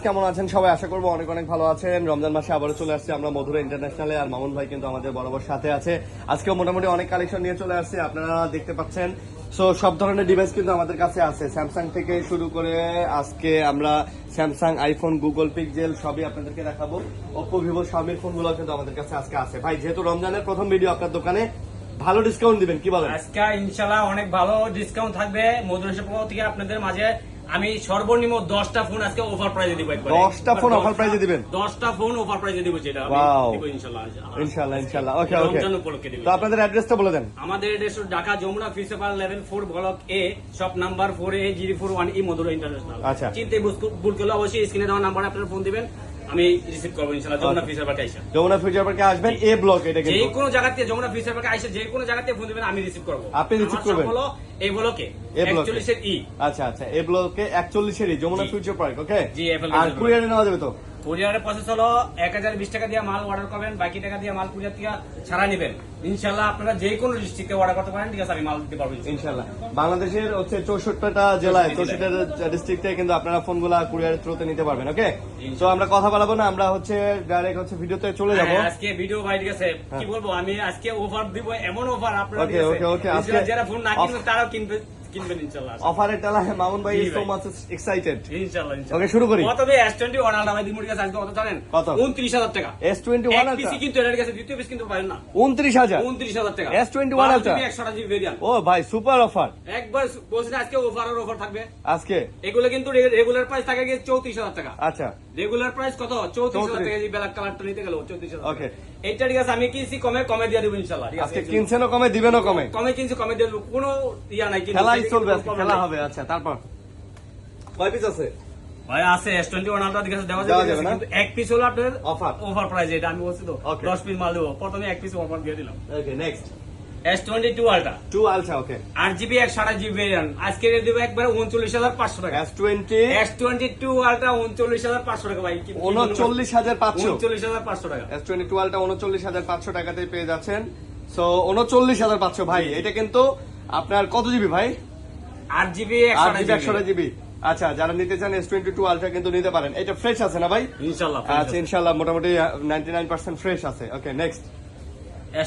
কেমন আছেন সবাই? আশা করবো অনেক অনেক ভালো আছেন। রমজান মাসে আবারও চলে আসছে আমরা মধুরা ইন্টারন্যাশনালে, আর মামুন ভাই কিন্তু আমাদের বরাবর সাথে আছে। আজকেও মোটামুটি অনেক কালেকশন নিয়ে চলে আসছে, আপনারা দেখতে পাচ্ছেন। সো সব ধরনের ডিভাইস কিন্তু আমাদের কাছে আছে, স্যামসাং থেকে শুরু করে আজকে আমরা স্যামসাং, আইফোন, গুগল পিক্সেল সবই আপনাদেরকে দেখাবো। ওপ্পো, ভিভো, শাওমির ফোনগুলো কিন্তু আমাদের কাছে আজকে আছে। ভাই যেহেতু রমজানের প্রথম ভিডিও, আপনার দোকানে ভালো ডিসকাউন্ট দিবেন কি বলেন? আজকে ইনশাআল্লাহ অনেক ভালো ডিসকাউন্ট থাকবে মধুরেশ্বর পক্ষ থেকে আপনাদের মাঝে। আমি সর্বনিম্ন 10টা ফোন আজকে অফার প্রাইজে দিব। 10টা ফোন অফার প্রাইজে দিবেন? 10টা ফোন অফার প্রাইজে দিব, যেটা ওয়াও, দিব ইনশাআল্লাহ। ইনশাআল্লাহ। ওকে ওকে, রমজান উপলক্ষে দিব। তো আপনাদের অ্যাড্রেসটা বলে দেন। আমাদের address Dhaka Jamuna principal level 4 block A, shop number 4A041 Madhura international. আচ্ছা, চিন্তা ভুল করলে অবশ্যই স্ক্রিনে দেওয়া নাম্বারে আপনারা ফোন দিবেন, আমি রিসিভ করবো ইনশাআল্লাহ। যমুনা ফিউচার পার্কে আইসা, যমুনা ফিউচার পার্কে আসবেন, এ ব্লক। এটা যে কোনো জায়গাতে যমুনা ফিউচার পার্কে আইসা যে কোনো জায়গাতে ফোন দিবেন, আমি রিসিভ করবো। আপনি রিসিভ করবেন? হলো এই ব্লকে 41 এর ই। আচ্ছা আচ্ছা, এ ব্লকে 41 এর ই, যমুনা ফিউচার পার্ক। ওকে জি, আর কুরিয়ারে নেওয়া যাবে তো? কুরিয়ারের প্রসেস হলো 1020 টাকা দিয়ে মাল অর্ডার করবেন, বাকি টাকা দিয়ে মাল কুরিয়ার থেকে ছাড়া নেবেন। ইনশাআল্লাহ আপনারা যে কোনো ডিস্ট্রিক্টে অর্ডার করতে পারেন, ঠিক আছে? আমি মাল দিতে পারবো ইনশাআল্লাহ। বাংলাদেশের হচ্ছে 64টা জেলায়, 64টা ডিস্ট্রিক্টে কিন্তু আপনারা ফোনগুলা কুরিয়ারের থ্রুতে নিতে পারবেন। ওকে, তো আমরা কথা বলবো না, আমরা হচ্ছে ডাইরেক্ট হচ্ছে ভিডিওতে চলে যাব। আজকে ভিডিও ভাই, ঠিক আছে? কি বলবো, আমি আজকে অফার দিব, এমন অফার আপনারা, ওকে ওকে ওকে, আজকে যারা ফোন না কিনবে তারাও কিনবেন ইনশাআল্লাহ। অফারের টালা মামুন ভাই সো মাচ এক্সাইটেড। ইনশাআল্লাহ। ওকে, শুরু করি। কত বে S21 আলট্রা ভাই দিমুর কাছে আজকে কত জানেন? কত? 29000 টাকা। S21 এক আলট্রা পিসি কিন্তু এর কাছে দ্বিতীয় পিস কিন্তু পাবেন না। 29000 টাকা। S21 ultra 128GB variant. ও ভাই, সুপার অফার। একবার বলছেন আজকে অফার থাকবে আজকে এগুলো কিন্তু রেগুলার প্রাইস থাকে গিয়ে 34000 টাকা। আচ্ছা, রেগুলার প্রাইস কত? 34000 টাকা। এই ব্ল্যাক কালারটা নিতে গেল 34000 ওকে। এইটা ঠিক আছে, আমি কিনছি কমে দিয়ে দেব ইনশাআল্লাহ। ঠিক আছে, আজকে কিনছেনও কমে, দিবেনও কমে। কমে কিনছি কমে দিয়ে দেব, কোনো ইয়া নাই, কিন্তু খেলাই চলবে, আজকে খেলা হবে। আচ্ছা, তারপর কয় পিস আছে? ভাই আছে S21 আলট্রা দিকে দেওয়া যাবে যাবে, না? কিন্তু এক পিস হলো আপনাদের অফার প্রাইস। এটা আমি বলছি তো Okay. 10 পিস মাল দেবো, প্রথমে এক পিস অফার দিয়ে দিলাম। ওকে, নেক্সট S22 আলট্রা 2 আলট্রা। ওকে, 8GB 128GB ভেরিয়েন্ট আজকে দেবো একবারে 39500 টাকা। S22 আলট্রা 39500 টাকা ভাই। 39500। 39500 টাকা। S22 আলট্রা 39500 টাকাতে পেয়ে যাচ্ছেন। সো 39500 ভাই। এটা কিন্তু আপনার কত জিবি ভাই? 8GB 128GB। আচ্ছা, যারা নিতে চান S22 আলট্রা কিন্তু নিতে পারেন। এটা ফ্রেশ আছে না ভাই? ইনশাআল্লাহ। আচ্ছা, ইনশাআল্লাহ মোটামুটি 99% ফ্রেশ আছে। Okay, next.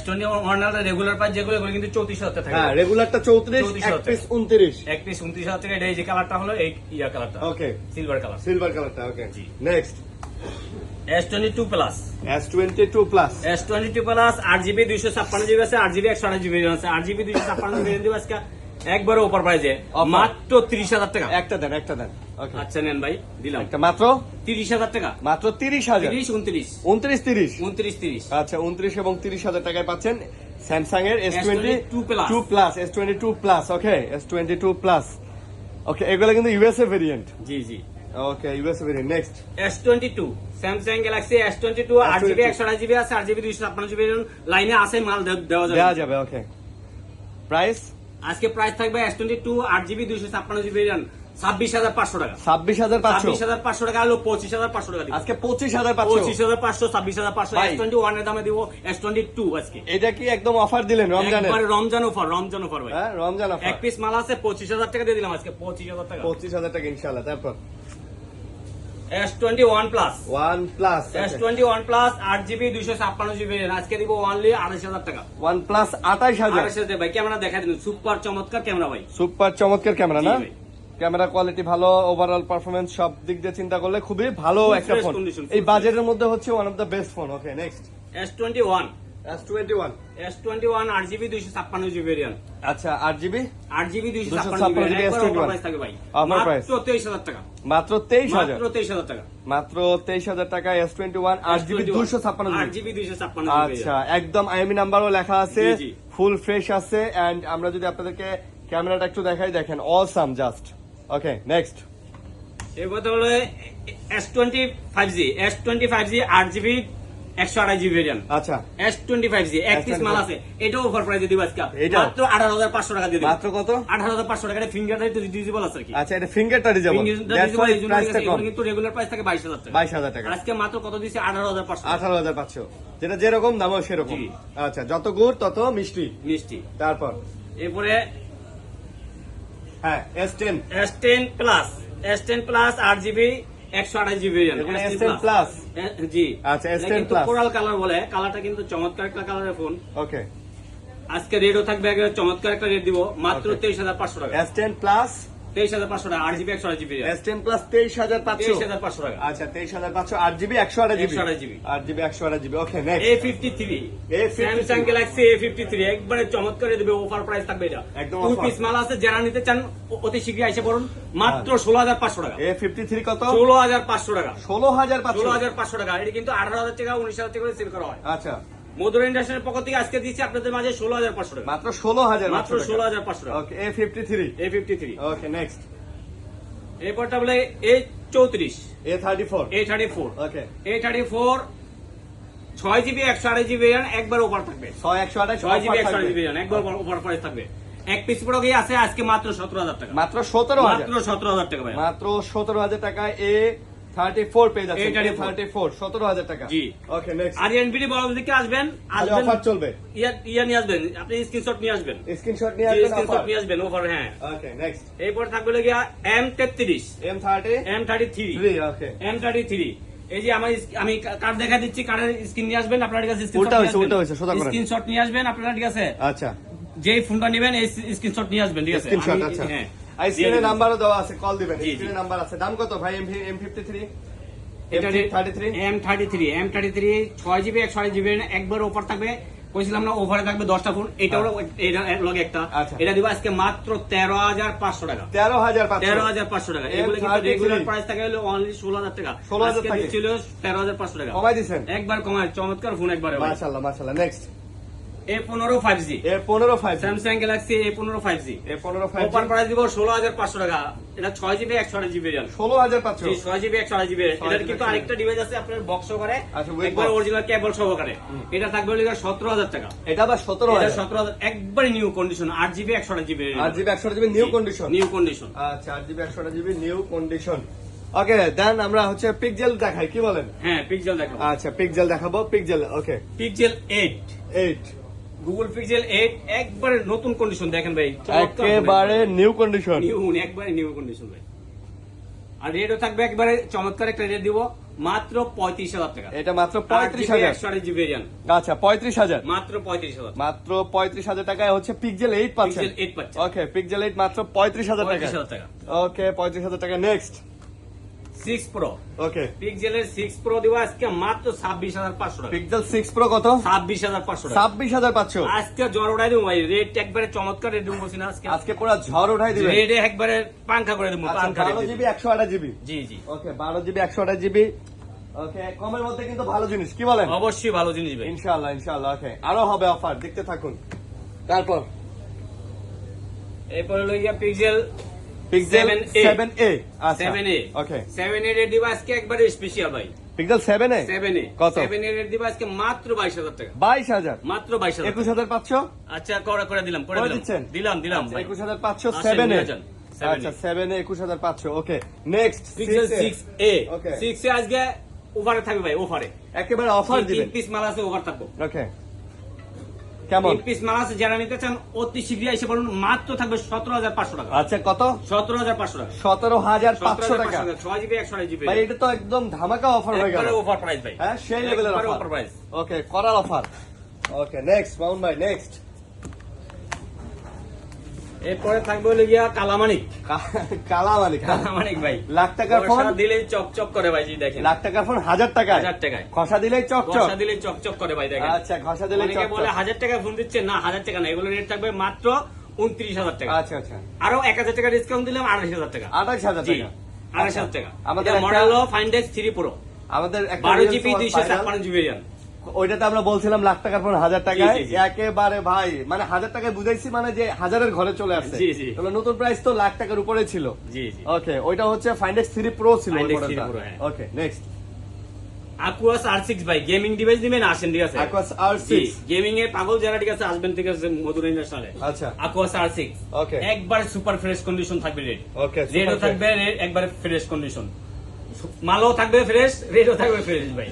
S21 ultra regular price যেগুলো এগুলো কিন্তু 34000 টাকা থাকে। হ্যাঁ, রেগুলারটা 34, এক পিস 29। এক পিস 29000 টাকা। এটা এই যে কালারটা হলো এই ইয়া কালারটা। ওকে, সিলভার কালার। সিলভার কালারটা। ওকে, জি। Next. S22 plus. S22 plus. S22 plus 8GB 256GB আছে, 8GB 128GB আছে। 8GB 256GB দিব আজকে একবারে অফার প্রাইজে মাত্র 30000 টাকা। একটা দেন, একটা দেন। ওকে, আচ্ছা নেন ভাই, দিলাম একটা মাত্র 30000 টাকা। মাত্র 30000। 30 29 29 30। 29 30। আচ্ছা, 29 এবং 30,000 টাকায় পাচ্ছেন স্যামসাং এর S22 Plus। Plus. S22 plus. Okay, S22 plus. Okay, এগুলো কিন্তু ইউএসএ ভেরিয়েন্ট। জি জি। Okay, USA variant. Next. S22 Samsung Galaxy S22 8GB 128GB আছে, 8GB 256GB লাইনে আছে, মাল দেওয়া যাবে। ওকে, প্রাইস আজকে প্রাইস থাকবে S22 8GB 256GB 26500 টাকা। 26500 টাকা হলো 25500 টাকা দিব আজকে। 25500 25500 26500 S21 এর দামে দিব S22 আজকে। এটা কি একদম অফার দিলেন রমজানে? একবারে রমজান অফার ভাই। হ্যাঁ, রমজান অফার। এক পিস মাল আছে 25000 টাকা দিয়ে দিলাম আজকে। 25000 টাকা। 25000 টাকা ইনশাআল্লাহ। তারপর S21 plus. 1 plus. S21 plus 8GB 256GB আজকে দিব অনলি 28000 টাকা। 1 প্লাস 28000। 28000 ভাই। ক্যামেরা দেখা দিন, সুপার চমৎকার ক্যামেরা ভাই। সুপার চমৎকার ক্যামেরা না? জি ভাই। ক্যামেরা কোয়ালিটি ভালো, ওভারঅল পারফরম্যান্স সব দিক দিয়ে চিন্তা করলে খুবই ভালো একটা fresh ফোন। condition, এই বাজেটের মধ্যে হচ্ছে one of the best phone. Okay, next. S21 S21 8GB 256GB variant. আচ্ছা, 8GB 8GB 256GB একবার প্রাইস থাকে ভাই। অফার প্রাইস মাত্র 23000 টাকা। মাত্র 23000। মাত্র 23000 টাকা। মাত্র 23000 টাকা S21 8GB 256GB। 8GB 256GB। আচ্ছা, একদম আইএমই নাম্বারও লেখা আছে, জি। ফুল ফ্রেশ আছে। এন্ড আমরা যদি আপনাদেরকে ক্যামেরাটা একটু দেখাই, দেখেন অসাম জাস্ট। ওকে, নেক্সট। এবার হলো S25G 8GB 128GB ভেরিয়েন্ট। আচ্ছা, S25G এক পিস মাল আছে, এটাও অফার প্রাইসে দিব আজকে মাত্র 18500 টাকা দিয়ে দিব। মাত্র কত? 18500 টাকা। ফিঙ্গারটা একটু ডিজিবল আছে আর কি। আচ্ছা, এটা ফিঙ্গারটা ডিজেবল, দ্যাটস ওয়াই প্রাইসটা কম। কিন্তু রেগুলার প্রাইস থাকে 22000 টাকা। 22000 টাকা। আজকে মাত্র কত দিছে? 18500। 18500। যেটা যেরকম দামও সেরকম। জি। আচ্ছা, যত গুড় তত মিষ্টি। তারপর এরপরে হ্যাঁ, S10 S10 plus 8GB 128 GB variant এগুলো S10 প্লাস। জি আচ্ছা, S10 এটা কিন্তু plus। কোরাল কালার বলে, কালারটা কিন্তু চমৎকার একটা কালারের ফোন। ওকে, আজকে রেটও থাকবে একেবারে চমৎকার একটা রেট দিব মাত্র Okay. 23,500 টাকা। S10 প্লাস 23,500 টাকা 8 জিবি 128 জিবি S10 প্লাস 23,500। 23,500 টাকা। আচ্ছা 23,500 8 GB 128 GB 128 GB 8 GB 128 GB. Okay next A53 Samsung Galaxy A53 একবারে চমৎকার দেবে, অফার প্রাইস থাকবে এটা। একদম 2 offer। পিস মাল আছে, যারা নিতে চান অতি শীঘ্রই এসে পড়ুন মাত্র 16,500 টাকা। A53 কত? 16,500 টাকা। 16,500। 16,500 টাকা। এটা কিন্তু 18,000 টাকা 19,000 টাকা করে সেল করা হয়। আচ্ছা মধুর ইন্ডাস্ট্রির পক্ষ থেকে আজকে দিচ্ছি আপনাদের মাঝে 16,500 টাকা। মাত্র 16,000 মাত্র 16,500 টাকা। ওকে A53। A53 ওকে নেক্সট এরপরটা বলে A34 A34। A34 ওকে A34 6 জিবি 128 জিবি একবার অফার থাকবে। 6 128 6 জিবি 128 জিবি একবার অফার প্রাইস থাকবে। এক পিস প্রোডাক্ট আছে আজকে মাত্র 17,000 টাকা। মাত্র 17,000। মাত্র 17,000 টাকা ভাই। মাত্র 17,000 টাকায় A34 পেয়ে যাচ্ছে। A34 A34 17,000 টাকা। জি। ওকে নেক্সট আর এনবিডি বড় দিকে আসবেন অফার চলবে। ইয়া নিয়ে আসবেন, আপনি স্ক্রিনশট নিয়ে আসবেন, স্ক্রিনশট নিয়ে আসবেন স্ক্রিনশট অফার। নিয়ে আসবেন অফার। হ্যাঁ ওকে নেক্সট এরপর থাকবে গিয়া M33 M33। ওকে M33 এই যে আমি কার্ড দেখা দিচ্ছি, কার্ডের স্ক্রিন নিয়ে আসবেন আপনার কাছে, উল্টা হয়েছে, সোজা করেন। স্ক্রিনশট নিয়ে আসবেন আপনারা, ঠিক আছে? আচ্ছা যেই ফোনটা নেবেন এই স্ক্রিনশট নিয়ে আসবেন, ঠিক আছে? স্ক্রিনশট। আচ্ছা হ্যাঁ আর স্ক্রিনে নাম্বারও দেওয়া আছে, কল দিবেন। জি, জি। স্ক্রিনে নাম্বার আছে। দাম কত ভাই M53? এটা M33 M33 6 জিবি 128 জিবি একবার অফার থাকবে। কইছিলাম না অফারে থাকবে 10টা ফোন, এটাও এটা লগে একটা। আচ্ছা। এটা দিব আজকে মাত্র 13,500 টাকা। 13,500। 13,500 টাকা। এগুলো কিন্তু M33 রেগুলার প্রাইস থাকে হলো অনলি 16,000 টাকা। 16,000 আজকে থাকে। দিচ্ছিল 13,500 টাকা। কমাই দিছেন একবার কমায়, চমৎকার ফোন একবারে ভাই। মাশাআল্লাহ মাশাআল্লাহ। Next A15 5G A15 5G। Samsung Galaxy A15 5G A15 offer 5G price দিব 16,500 টাকা। এটা 6 GB 128 GB variant. 16,500। 6 GB 128 GB. 6 এটার জিবি কিন্তু 128 আরেকটা ডিভাইস আছে আপনার বক্স সহকারে, আচ্ছা, with একবার box। অরিজিনাল কেবল সহকারে। এটা থাকবে হলো 17,000 টাকা। এটা আবার এটা 17,000। 17,000 একবারে new condition 8 GB 128 GB 8 GB 128 GB new condition. New condition. আচ্ছা 8 জিবি 128 জিবি নিউ কন্ডিশন। ওকে দেন আমরা হচ্ছে পিক্সেল দেখাই, কি বলেন? হ্যাঁ পিক্সেল দেখাবো। আচ্ছা পিক্সেল দেখাবো। পিক্সেল ওকে পিক্সেল 8 8 গুগল পিক্সেল 8 একবারে নতুন কন্ডিশন দেখেন ভাই, একেবারে নিউ কন্ডিশন। নিউ একবারে নিউ কন্ডিশন ভাই। আর রেটও থাকবে একবারে চমৎকার একটা রেট দিব মাত্র 35,000 টাকা। এটা মাত্র 35,000। 128 জিবি ভেরিয়েন্ট আচ্ছা 35,000। মাত্র 35,000। মাত্র 35,000 টাকায় হচ্ছে পিক্সেল 8 পাচ্ছেন। পিক্সেল 8 পাচ্ছেন। ওকে পিক্সেল 8 মাত্র 35,000 টাকা। 35,000 টাকা। ওকে 35,000 টাকা। নেক্সট 6 প্রো ওকে পিক্সেলের 6 প্রো দিব আজকে মাত্র 26,500 টাকা। পিক্সেল 6 প্রো কত? 26,500 টাকা। 26,500। আজকে জ্বর উঠাই দেবো ভাই, রেট একবারে চমৎকার রেট দেবো বলছি না আজকে। আজকে পুরো ঝড় উঠাই দিবেন। রেট একবারে পাঙ্খা করে দেবো, আচ্ছা পাঙ্খা 12 রেট জিবি 128 জিবি। জি জি ওকে 12 জিবি 128 জিবি। ওকে কমের মধ্যে কিন্তু ভালো জিনিস, কি বলেন? অবশ্যই ভালো জিনিস ভাই। ইনশাআল্লাহ ইনশাআল্লাহ। ওকে আরো হবে অফার, দেখতে থাকুন। তারপর এরপরে হলো গিয়া পিক্সেল পিক্সেল 7a 7a। আচ্ছা 7a ওকে 7a রেট দিব আজকে একবারে স্পেশাল ভাই। পিক্সেল 7a 7a কত? 7a রেট দিব আজকে মাত্র 22,000 টাকা। 22,000। মাত্র 22,000। 21,500 আচ্ছা করে দিলাম করে দিচ্ছেন? দিলাম আচ্ছা, 21,500 আসেন, 7a। নিয়ে যান, 7a আচ্ছা 7a 21,500। Okay next pixel 6a ওকে 6a আজকে অফারে থাকবে ভাই, অফারে একেবারে অফার দিবেন। 3 পিস মাল আছে, অফার থাকবো। ওকে কেমন? 3 পিস মাল আছে, যারা নিতে চান অতি শীঘ্রই এসে বলুন, মাত্র থাকবে 17,500 টাকা। আচ্ছা কত? 17,500 টাকা। 17,500 টাকা। 6 জিবি 128 জিবি ভাই এটা তো একদম ধামাকা অফার হয়ে গেল। একবারে অফার প্রাইস ভাই। হ্যাঁ সেই লেভেলের একবারে অফার। Offer price. ওকে করার অফার। ওকে নেক্সট মাউন্ট ভাই নেক্সট এরপরে থাকবে হলো গিয়া কালামানিক। কালা মালিক। কালামানিক ভাই লাখ টাকার ফোন খসা দিলেই চকচক করে ভাই, জি দেখেন। লাখ টাকার ফোন 1000 টাকায় 1000 টাকায় খসা দিলেই চকচক। খসা দিলেই চকচক করে ভাই, দেখেন। আচ্ছা ঘষা দিলেই অনেকে বলে চকচক। 1000 টাকা ফোন দিচ্ছে, না 1000 টাকা না, এগুলো রেট থাকবে মাত্র 29,000 টাকা। আচ্ছা আচ্ছা আরো 1,000 টাকা ডিসকাউন্ট দিলাম 28,000 টাকা। 28,000 জি টাকা। 28,000 টাকা। আমাদের এটা একটা- মডেল হলো ফাইন্ডেক্স 3 প্রো আমাদের একটা 12 reels GB was 256 viral। GB RAM. ওইটাতে আমরা বলছিলাম লাখ টাকার ফোন 1000 টাকায়। জি, জি। একেবারে ভাই মানে 1000 টাকায় বুঝাইছি, মানে যে হাজারের ঘরে চলে আসছে। জি, জি। তাহলে নতুন প্রাইস তো লাখ টাকার উপরে ছিল। জি জি ওকে ওইটা হচ্ছে ফাইন্ডেক্স 3 প্রো ছিল ওই Findex 3 মডেলটা। Pro, হ্যাঁ। ওকে নেক্সট Aquos R6 ভাই, গেমিং ডিভাইস দিবেন, আসেন, ঠিক আছে? Aquos R6 জি, গেমিং এ পাগল যারা, ঠিক আছে, আসবেন, ঠিক আছে, মধুর ইন্ডাস্ট্রিয়ালে। আচ্ছা Aquos R6 ওকে একবার সুপার ফ্রেশ কন্ডিশন থাকবে রেট। ওকে রেটও থাকবে একবারে ফ্রেশ কন্ডিশন, মালও থাকবে ফ্রেশ, রেটও থাকবে ফ্রেশ ভাই।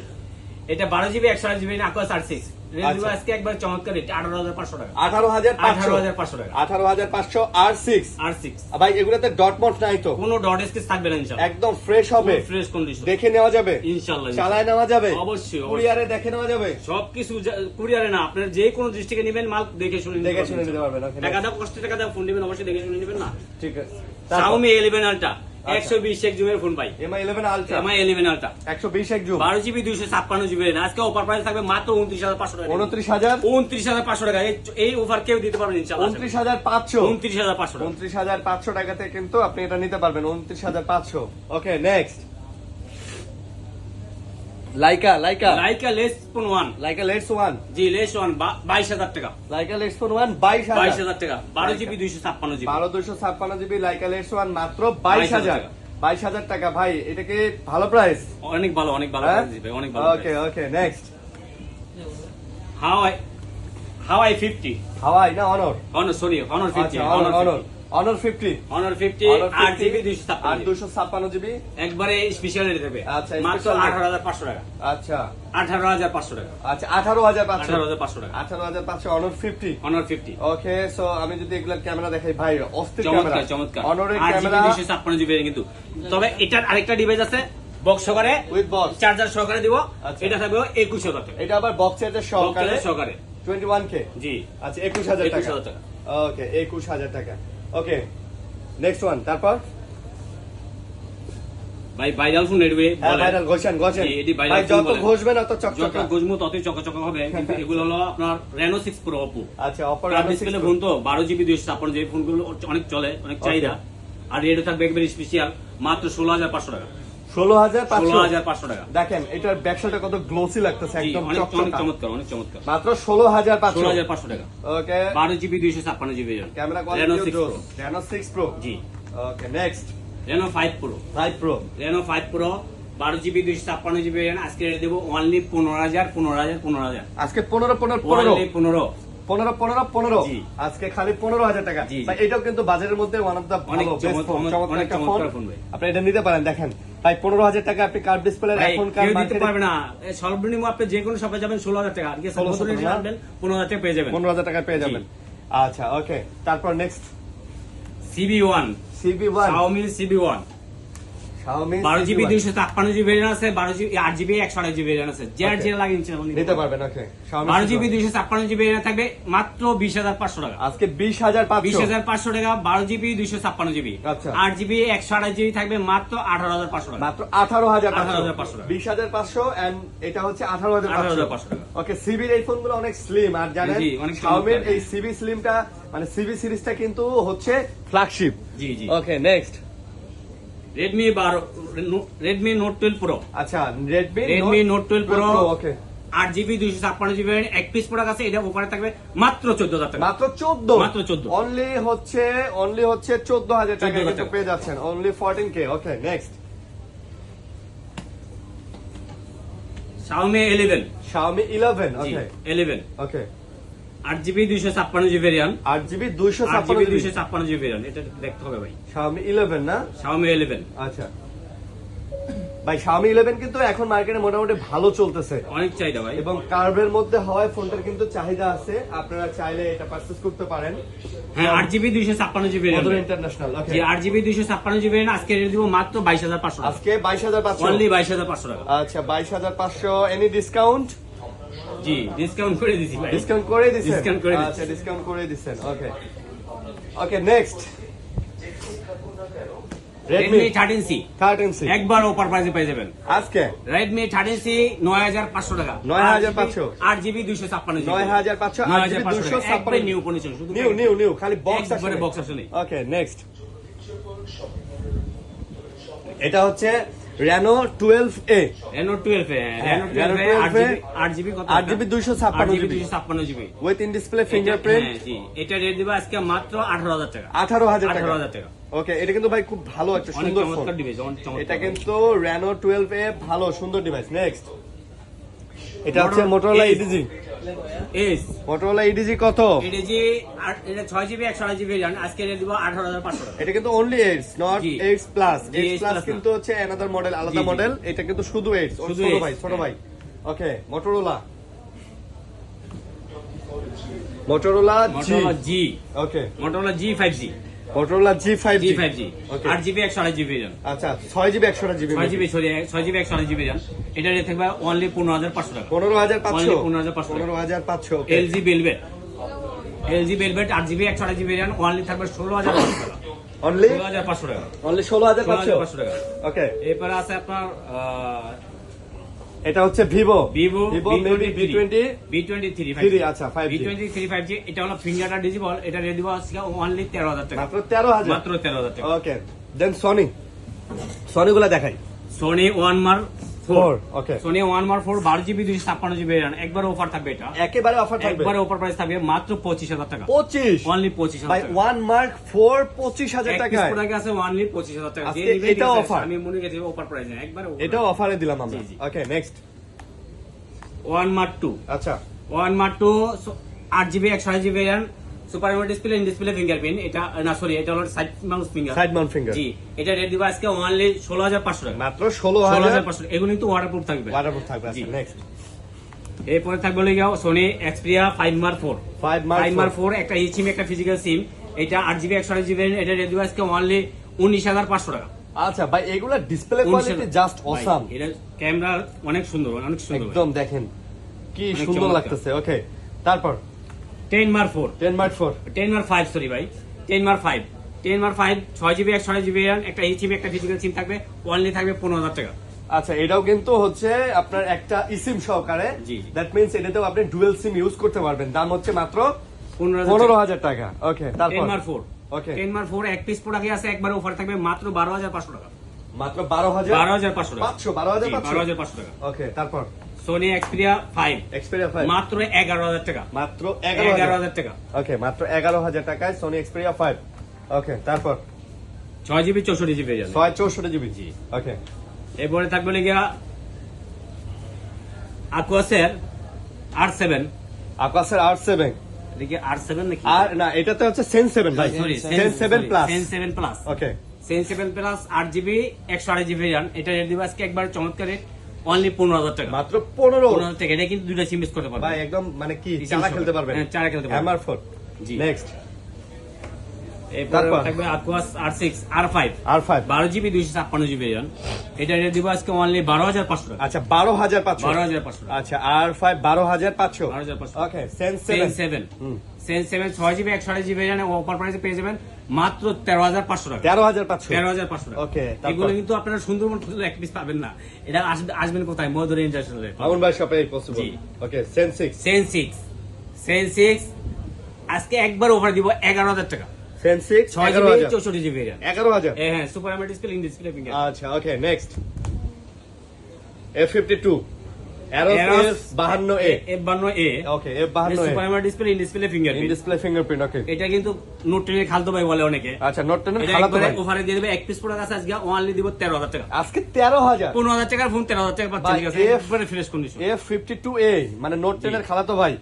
এটা 12 GB 128 GB Aquos R6 rate দিব আজকে একবার চমৎকার রেট 18,500 টাকা 18,500 18,500 টাকা 18,500 আর6 R6 ভাই এগুলাতে ডট মট নাই তো? কোনো ডট স্কেচ থাকবে না ইনশাআল্লাহ, একদম ফ্রেশ হবে, ফ্রেশ কন্ডিশন, দেখে নেওয়া যাবে, ইনশাআল্লাহ চালায় নেওয়া যাবে, অবশ্যই কুরিয়ারে দেখে নেওয়া যাবে, সবকিছু কুরিয়ারে না, আপনার যে কোনো ডিস্ট্রিক্টে নেবেন মাল দেখে শুনে নিতে পারবেন। টাকা দাও, কষ্ট টাকা দাও, ফোন নেবেন অবশ্যই দেখে শুনে নেবেন না। ঠিক আছে। Xiaomi 11 Ultra 120 এক জুমের ফোন ভাই, MI 11 আলট্রা MI 11 Ultra 120 এক জুম 12GB 256GB, আজকে অফার প্রাইস থাকবে মাত্র 29,500 টাকা। 29,000 29,500 টাকা, এই অফার কেউ দিতে পারবেন ইনশাআল্লাহ। 29,500 29,500 টাকা। 29,500 টাকাতে কিন্তু আপনি এটা নিতে পারবেন। 29,500। Okay next Laika Laika less phone 1, Laika let's one G less 1 22,000 টাকা, লাইকা লেটস ফোন 1 22,000 22,000 টাকা, 12GB 256GB, 12,256 GB Laika let's one মাত্র 22,000 22,000 টাকা। ভাই এটা কি ভালো প্রাইস? অনেক ভালো প্রাইস দিবে, অনেক ভালো। ওকে নেক্সট হাওয়াই 50, হাওয়াই না অনর? Honor 50, অনর 50 Honor 50 8GB 256, 256 জিবি একবারে স্পেশাল রেট দেবে আচ্ছা, মাত্র special rate। 18,500 টাকা, আচ্ছা 18,500 টাকা, আচ্ছা 18,500 18,500 টাকা, 18,500 অনর 50। Honor 50 ওকে সো আমি যদি এগুলার ক্যামেরা দেখাই ভাই অস্থির ক্যামেরা, চমৎকার অনরের 8GB ক্যামেরা 256GB কিন্তু। তবে এটার আরেকটা ডিভাইস আছে বক্স সহকারে, উইথ বক্স, চার্জার সহকারে দিব, আচ্ছা। এটা থাকবে 21,000 টাকা, এটা আবার বক্স চার্জার সহকারে সহকারে 21K। জি আচ্ছা 21,000 টাকা। 21,000 টাকা। ওকে 21,000 টাকা। ওকে নেক্সট ওয়ান তারপর ভাই ভাইরাল ফোন নেটওয়ে হ্যাঁ ভাইরাল ঘোষেন জি, এটি viral ভাই phone যত বলে। ঘষবেন অত যত চকচকা। গজমু ততই চকচক হবে, কিন্তু এগুলো হলো আপনার Reno 6 Pro Oppo আচ্ছা অপর ডিসপ্লে ফোন তো 12GB 256 ফোনগুলো অনেক চলে, অনেক চাহিদা। আর রেটও থাকবে একবারে স্পেশাল মাত্র 16,500 টাকা, 16,500 16,500 টাকা। দেখেন এটার ব্যাকসাইডটা কত গ্লোসি লাগতেছে, জি, একদম অনেক চকচকা। চমৎকার, অনেক চমৎকার, মাত্র 16,500 16,500 টাকা, ওকে 12GB 256GB camera Reno quality 6 Pro, Reno 6 Pro। জি okay next Reno 5 Pro, 5 Pro Reno 5 Pro 12GB 256GB আজকে রেট দেবো অনলি 15,000 আজকে 15 অনলি 15 15 জি। আজকে খালি 15,000 টাকা। জি, জি। ভাই এটাও কিন্তু বাজারের মধ্যে ওয়ান অফ দা অনেক ভালো বেস্ট ফোন, চমৎকার অনেক একটা চমৎকার ফোন ফোন ভাই। আপনি এটা নিতে পারেন। দেখেন ভাই 15,000 টাকা আপনি কার্ড ডিসপ্লে ভাই, এখন কেউ দিতে পারবে না, এই সর্বনিম্ন আপনি যে কোনো শপে যাবেন 16,000 টাকা, আর কি 16,000 টাকা। 15,000 টাকা পেয়ে যাবেন। 15,000 টাকা পেয়ে যাবেন। আচ্ছা ওকে তারপর next CB1, CB1 Xiaomi CB1 Xiaomi 12GB CB1 256GB variant আছে, 12GB 8GB 128GB ভেরিয়েন্ট আছে, যার Okay. যে লাগে ইনশাআল্লাহ নিতে পারবেন। ওকে Xiaomi 12GB CB1 256GB variant থাকবে মাত্র 20,500 টাকা, আজকে 20,500 20,500 টাকা 12GB 256GB। আচ্ছা। 8GB 128GB থাকবে মাত্র 18,500 টাকা, মাত্র 18,500 18,500 টাকা। 20,500 এন্ড এটা হচ্ছে 18,500 18,500 টাকা। ওকে সিবির এই ফোনগুলো অনেক স্লিম আর জানেন জি, অনেক Xiaomi চমৎকার। এই সিবি স্লিমটা মানে সিবি সিরিজটা কিন্তু হচ্ছে ফ্ল্যাগশিপ। জি জি okay next Redmi Redmi Note 12 Pro, আচ্ছা Redmi Redmi Note 12 Pro ওকে 8GB 256GB এক পিস প্রোডাক্ট আছে, এটা উপরে থাকবে মাত্র 14,000 টাকা, মাত্র 14 মাত্র 14 অনলি হচ্ছে 14,000 টাকা 14,000 কিন্তু টাকা। পেয়ে যাচ্ছেন only 14K। Okay next Xiaomi 11, Xiaomi 11 জি ওকে 11 ওকে 8GB 256GB variant, 8GB 8GB 256 256GB variant, এটা দেখতে হবে ভাই। Xiaomi 11 না Xiaomi 11 আচ্ছা ভাই Xiaomi 11 কিন্তু এখন মার্কেটে মোটামুটি ভালো চলতেছে অনেক চাহিদা ভাই, এবং কার্ভের মধ্যে হওয়ায় ফোনটার কিন্তু চাহিদা আছে, আপনারা চাইলে এটা পারচেজ করতে পারেন। হ্যাঁ 8GB 256GB মধুর ভেরিয়েন্ট, ইন্টারন্যাশনাল ওকে জি 8GB 256GB ভেরিয়েন্ট আজকে রেট দিব মাত্র 22,500 টাকা, আজকে 22,500 অনলি 22,500 টাকা। আচ্ছা 22,500 এনি ডিসকাউন্ট জি ডিসকাউন্ট করে দিছি ভাই, ডিসকাউন্ট করে দিছেন Discount করে দিচ্ছি। আচ্ছা ডিসকাউন্ট করে দিছেন ওকে ওকে নেক্সট Redmi 13C 13C একবার অফার প্রাইসে পেয়ে যাবেন। আজকে Redmi 13C 9,500 টাকা, 9,500 8GB 256GB 9,500 8GB 256 new condition, শুধু নিউ খালি বক্স একবারে আছে বক্স আসলে। ওকে নেক্সট এটা হচ্ছে Reno 12A Reno 12 হ্যাঁ, Reno Reno 12 8GB কত? 8GB 256GB 256GB with in display fingerprint জি এটা রেট দিব আজকে মাত্র 18,000 টাকা, 18,000 টাকা 18,000 টাকা। ওকে এটা কিন্তু ভাই খুব ভালো একটা অনেক সুন্দর ফোন, চমৎকার ডিভাইস, অনেক চমৎকার। এটা কিন্তু Reno 12A ভালো সুন্দর ডিভাইস। নেক্সট এটা হচ্ছে Motorola EDG S Motorola EDG কত? এটা যে এটা 6GB 128GB ভেরিয়েন্ট আজকে রেট দিব 18,500 টাকা। এটা কিন্তু only 8 not G. 8 plus G, 8 8 plus plus কিন্তু হচ্ছে অ্যানাদার মডেল আলাদা জি, জি। মডেল, এটা কিন্তু শুধু 8 শুধু ছোট 8 ভাই ছোট হ্যাঁ। ভাই okay Motorola Motorola Motorola G, okay, Motorola G 5G, Motorola G5G, G5G, Okay. 8GB 128GB RAM, আচ্ছা 6GB 128GB 6GB 128GB RAM, এটা রেট থাকবে অনলি 15,500 টাকা, 15,500 Only 15,500 15,500 ওকে, LG Velvet, LG Velvet 8GB 128GB RAM only থাকবে 16,500 টাকা, only 16,500 টাকা, 16,500 16,500 টাকা। ওকে। এরপরে আছে আপনার এটা হচ্ছে ভিভো ভিভো V20 V23 আচ্ছা 5G V23 5G, এটা হলো ফিঙ্গারটা ডিজিবল, এটা রেট দিব আজকে অনলি 13,000 টাকা, মাত্র 13,000 মাত্র 13,000 টাকা। ওকে। দেন সনি গুলা দেখাই। সোনি ওয়ানমার 4, ওকে, সোনি ওয়ানমার 4 12GB 256GB RAM, একবার অফার থাকবে, এটা একেবারে অফার থাকবে, একবারে অফার প্রাইস থাকবে মাত্র 25,000 টাকা, 25 অনলি 25,000 ভাই টাকা। 1 মার্ক 4 25,000 এক টাকা, পিস প্রোডাক্ট আছে অনলি 25,000 টাকা, আজকে যে নিবে এটাও ঠিক আছে, offer? আমি মনে গেছি অফার প্রাইস না, একবারে এটাও অফারে দিলাম আমরা। জি, জি। ওকে নেক্সট, ওয়ানমার 2, আচ্ছা ওয়ানমার 2 8GB 128GB RAM, super AMOLED display, in display fingerprint, এটা না সরি এটা হলো side mount finger, side mount finger, জি, এটা রেট দিব আজকে অনলি 16,500 টাকা, মাত্র 16,000 16,500, এগুলো কিন্তু ওয়াটারপ্রুফ থাকবে। ওয়াটারপ্রুফ থাকবে। জি। আচ্ছা নেক্সট, এরপরে থাকবে হলো সোনি এক্সপিরিয়া 5 4, 5 মার্ক 5 4 একটা ই সিম, একটা ফিজিক্যাল সিম, এটা 8GB 128GB, এটা রেট দিব আজকে অনলি 19,500 টাকা। আচ্ছা ভাই এগুলা ডিসপ্লে কোয়ালিটি জাস্ট অসাম, এটা ক্যামেরা অনেক সুন্দর, অনেক সুন্দর, একদম দেখেন কি অনেক সুন্দর চমৎকার। লাগতেছে। ওকে তারপর 10 4, 10 মার্ক 4 10 5 সরি ভাই, 10 5, 10 5 6GB 128GB RAM, একটা ই সিম, একটা ফিজিক্যাল সিম থাকবে, অনলি থাকবে 15,000 টাকা। আচ্ছা এটাও কিন্তু হচ্ছে আপনার একটা ইসিম সহকারে, জি, জি। দ্যাট মিন্স এটাতেও আপনি ডুয়াল সিম ইউজ করতে পারবেন। দাম হচ্ছে মাত্র 15,000 15,000 টাকা। ওকে 10 তারপর 4, ওকে 10 4 এক পিস প্রোডাক্ট আছে, একবার অফার থাকবে মাত্র 12,500 টাকা, মাত্র 12,000 12,500 টাকা, 12,500 12,500 টাকা। ওকে তারপর সোনি এক্সপিরিয়া 5 এক্সপেরিয়া 5 মাত্র 11,000 টাকা, মাত্র 11,000 11,000 টাকা, ওকে মাত্র 11,000 টাকায় সোনি এক্সপেরিয়া 5। ওকে তারপর 6GB 64GB RAM। 664GB জি। ওকে এরপরে থাকবে লিগা আকুয়াসের R7, আকাশের R7 এদিকে R7 নাকি, আর না এটাতে হচ্ছে সেন 7 ভাই, সরি সেন 7 প্লাস। সেন 7 প্লাস, ওকে সেন 7 প্লাস 8GB 128GB RAM, এটা রেট দিব আজকে একবার চমৎকার রেট অনলি 15,000 টাকা, মাত্র 15 15,000 টাকা। এটা কিন্তু দুইটা সিম ইউজ করতে পারবে ভাই একদম মানে কি জি, চালা জি, খেলতে পারবেন, হ্যাঁ, চালা খেলতে পারবেন। হ্যামার 4 জি। নেক্সট এরপর তারপর? থাকবে Aquos R6 R5 R5 12GB 256GB RAM, এটা রেট দিব আজকে অনলি 12,500 টাকা, আচ্ছা 12,500 12,500 টাকা, আচ্ছা R5 12,500 12,500 ওকে সেন সেন 7 7, সেন 7 6GB 128GB RAM অফার প্রাইসে পেয়ে যাবেন মাত্র 13,500 টাকা, 13,500 13,500 টাকা। ওকে, তারপর? এগুলো কিন্তু আপনারা সুন্দরবন খুঁজলে এক পিস পাবেন না, এটা আসবেন কোথায়, মধুরী ইন্টারন্যাশনালে। আমন ভাই শপে পসিবল। জি। ওকে সেন 6 সেন 6, সেন 6 আজকে একবার অফার দিব 11,000 টাকা, সেন 6 6GB 11,000 64GB RAM, 11,000 হ্যাঁ super AMOLED display, in display finger. আচ্ছা okay next F52 Aeros F52A F52A, okay F52A super AMOLED display, in display in fingerprint, display fingerprint. Okay এটা কিন্তু নোট 10 খালতো ভাই বলে অনেকে, আচ্ছা নোট 10 এটা খালাতো একবারে ভাই অফারে দিয়ে দেবে, এক পিস প্রোডাক্ট আছে আজকে অনলি দিব 13,000 টাকা, আজকে 13,000 15,000 টাকার ফোন 13,000 টাকা পাচ্ছেন, ভাই, ঠিক আছে, একবারে ফ্রেশ কন্ডিশন। F52A মানে নোট 10 এর খালাতো ভাই।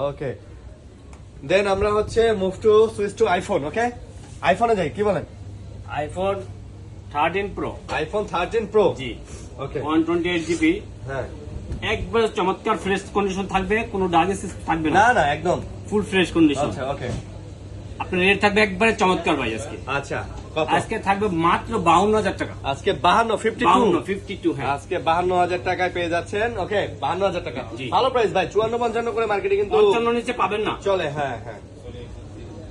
ওকে দেন আমরা হচ্ছে move to switch to iPhone. Okay আইফোনে যাই, কি বলেন? আইফোন 13 প্রো, আইফোন 13 প্রো জি, ওকে 128GB, হ্যাঁ একবার চমৎকার ফ্রেশ কন্ডিশন থাকবে, কোনো ডাগেস থাকবে না, না না একদম ফুল ফ্রেশ কন্ডিশন। আচ্ছা ওকে আপনার রেট থাকবে একবারে চমৎকার ভাই আজকে, আচ্ছা কত আজকে থাকবে মাত্র 52,000 টাকা, আজকে 52 52 হ্যাঁ, আজকে 52,000 টাকায় পেয়ে যাচ্ছেন। ওকে 52,000 টাকা জি। ভালো প্রাইস ভাই, 54-55 করে মার্কেটে কিন্তু 55 নিচে পাবেন না। চলে। হ্যাঁ হ্যাঁ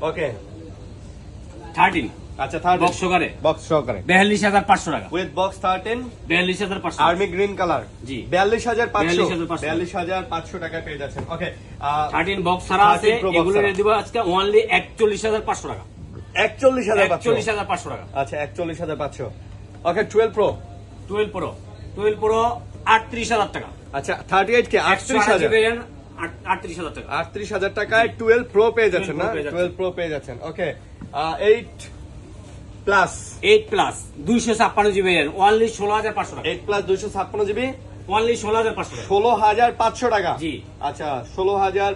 ওকে 13 আচ্ছা 13 বক্স সহকারে বক্স সহকারে 42,500 টাকা, with box 13 42,500 army green colour জি। 42,500 42,500 42,500 টাকায় পেয়ে যাচ্ছেন। ওকে 13 বক্স ছাড়া আছে, 13 Pro box এগুলো ছাড়া। রেট দিব আজকে অনলি 41,500 টাকা, 41,500 41,500 টাকা। আচ্ছা 41,500 ওকে 12 প্রো 12 প্রো 38,000 টাকা, আচ্ছা 38 কে 38,000 38,000 টাকা, 38,000 টাকায় 12 প্রো পেয়ে যাচ্ছেন 12 না? Pro পেয়ে যাচ্ছেন। 12 প্রো পেয়ে যাচ্ছেন। ওকে 8 প্লাস 8 প্লাস 256GB অনলি 16,500 টাকা, 8 প্লাস 256 জিবি অনলি 16,500 টাকা, 16,500 টাকা জি। আচ্ছা 16,000